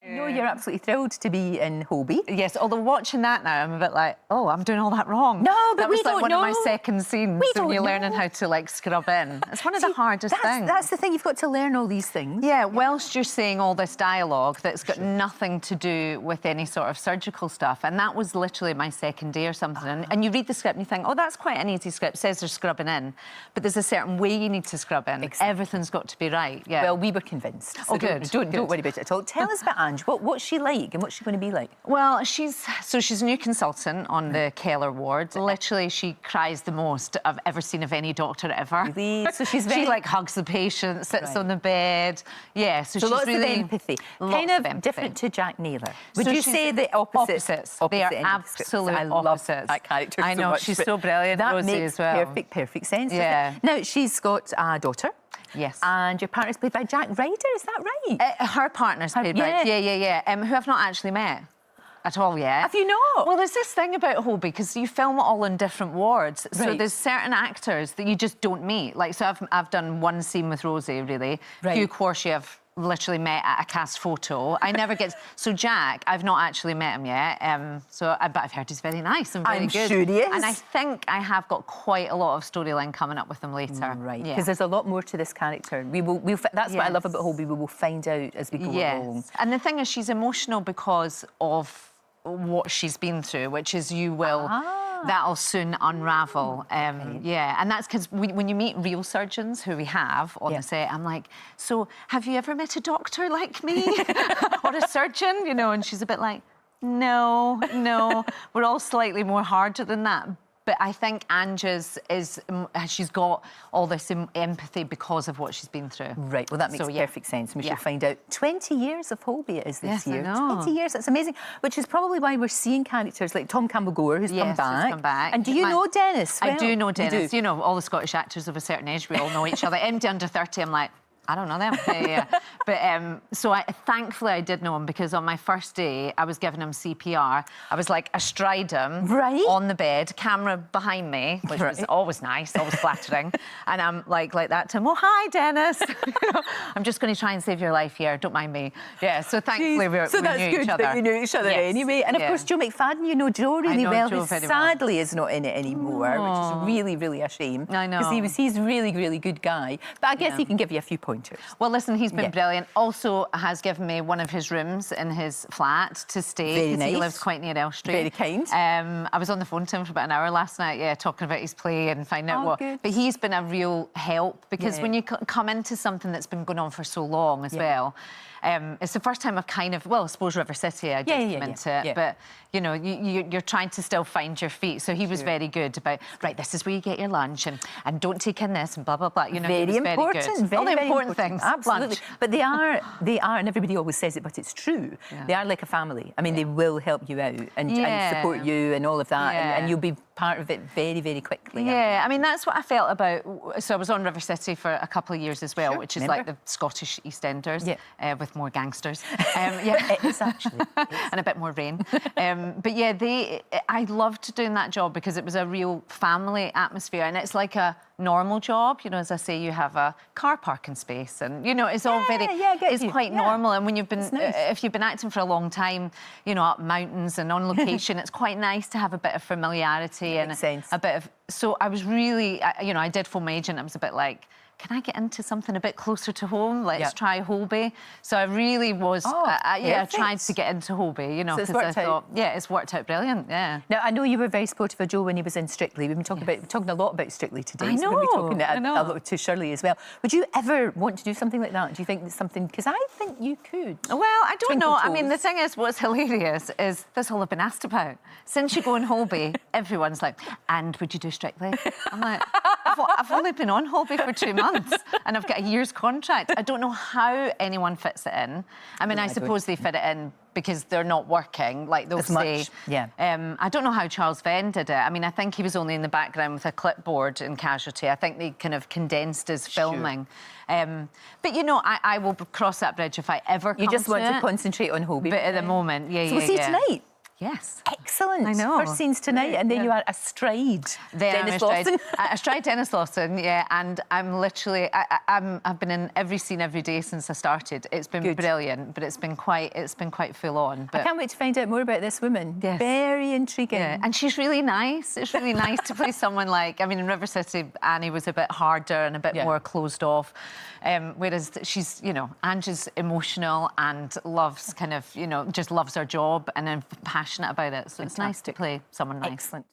I know you're absolutely thrilled to be in Holby. Yes, although watching that now, I'm a bit like, oh, I'm doing all that wrong. No, but that was we like don't one know. of my second scenes. We don't when you're know. learning how to like scrub in. It's one of the hardest things. That's the thing. You've got to learn all these things. Yeah, whilst you're saying all this dialogue that's got nothing to do with any sort of surgical stuff, and that was literally my second day or something. And you read the script and you think, oh, that's quite an easy script. It says they're scrubbing in, but there's a certain way you need to scrub in. Exactly. Everything's got to be right. Yeah. Well, we were convinced. So Oh, good. Don't worry about it at all. Tell us about Ange. What's she like and what's she going to be like? Well, she's a new consultant on the Keller ward. Literally, she cries the most I've ever seen of any doctor ever. Really? So she's very... She like hugs the patient, sits on the bed. Yeah, so she's lots really... of empathy. Lots Kind of of empathy. different to Jack Naylor. Would So you she's say the opposites? Opposites. Opposite They are end of the absolute script. I love opposites. that character I so know, much, she's but so brilliant, that Rosie, makes as well. perfect sense. Yeah. Now, she's got a daughter. Yes. And your partner's played by Jack Ryder, is that right? Her partner's played by... Yeah. Who I've not actually met at all yet. Have you not? Well, there's this thing about Holby, because you film it all in different wards. So Right. there's certain actors that you just don't meet. Like, so I've done one scene with Rosie, really. Right. Hugh Corshey, I've literally met at a cast photo. I never get... So Jack, I've not actually met him yet. But I've heard he's very nice and very I'm good. sure he is. And I think I have got quite a lot of storyline coming up with him later. Right, Yeah. because there's a lot more to this character. That's what I love about Holby. We will find out as we go along. And the thing is, she's emotional because of what she's been through, which is that'll soon unravel. Yeah, and that's because when you meet real surgeons, who we have on the set, I'm like, so have you ever met a doctor like me? Or a surgeon, you know? And she's a bit like, no. We're all slightly more harder than that. But I think Ange's she's got all this empathy because of what she's been through. Right, well, that makes perfect sense. We shall find out. 20 years of Holby it is this year. I know. 20 years, that's amazing. Which is probably why we're seeing characters like Tom Campbell-Gore, who's come back. And do you know Dennis? I do know Dennis. You know, all the Scottish actors of a certain age, we all know each other. Empty under 30, I'm like, I don't know them. Yeah. But so thankfully I did know him, because on my first day I was giving him CPR. I was like astride him on the bed, camera behind me, which was always nice, always flattering. And I'm like that to him. Oh, hi, Dennis. I'm just going to try and save your life here. Don't mind me. Yeah. So thankfully we knew each other. So that's good that you knew each other anyway. And of course, Joe McFadden, you know Joe really well, who sadly is not in it anymore, which is really, really a shame. I know. Because he's a really, really good guy. But I guess he can give you a few pointers. Well, listen, he's been brilliant. Also has given me one of his rooms in his flat to stay. Very nice. He lives quite near Elstree. Very kind. I was on the phone to him for about an hour last night, talking about his play and finding out what... Good. But he's been a real help, because when you come into something that's been going on for so long as well, it's the first time I've kind of... Well, I suppose River City I did come into it, but, you know, you're trying to still find your feet. So he was very good about, right, this is where you get your lunch, and don't take in this, and blah, blah, blah. You know, very important. Very good. All the important things. Absolutely. Lunch. But they are, and everybody always says it, but it's true. They are like a family. I mean, they will help you out and support you and all of that, and you'll be part of it very, very quickly. Yeah, I mean, that's what I felt about... So I was on River City for a couple of years as well, which is like the Scottish EastEnders, with more gangsters. It is actually. And a bit more rain. But yeah, I loved doing that job, because it was a real family atmosphere, and it's like a normal job. You know, as I say, you have a car parking space, and, you know, it's all it's quite normal. And when you've been... if you've been acting for a long time, you know, up mountains and on location, it's quite nice to have a bit of familiarity and a bit of... So I was really... you know, I did phone my agent. I was a bit like, can I get into something a bit closer to home? Let's try Holby. So I really was, I tried to get into Holby, you know, because I thought, it's worked out brilliant, Now, I know you were very supportive of Joe when he was in Strictly. We've been talking a lot about Strictly today. I know, so we'll be talking a lot to Shirley as well. Would you ever want to do something like that? Do you think it's something... Because I think you could. Well, I don't know. I mean, the thing is, what's hilarious is this all I've been asked about. Since you go in Holby, everyone's like, and would you do Strictly? I'm like, I've only been on Holby for 2 months. And I've got a year's contract. I don't know how anyone fits it in. I mean, I suppose they fit it in because they're not working, like they'll say. I don't know how Charles Venn did it. I mean, I think he was only in the background with a clipboard in Casualty. I think they kind of condensed his filming. But, you know, I will cross that bridge if I ever come to it. You just want to concentrate on Holby. But at the moment, So we'll see you tonight. Yes. Excellent. I know. First scenes tonight, and then you are astride Dennis Lawson. Astride Dennis Lawson, yeah. And I'm literally, I've been in every scene every day since I started. It's been brilliant, but it's been quite full on. But I can't wait to find out more about this woman. Yes. Very intriguing. Yeah, and she's really nice. It's really nice to play someone like, I mean, in River City, Annie was a bit harder and a bit more closed off. Whereas she's, you know, Ange is emotional and loves kind of, you know, just loves her job and then passionate about it. So it's nice to play someone nice. Excellent.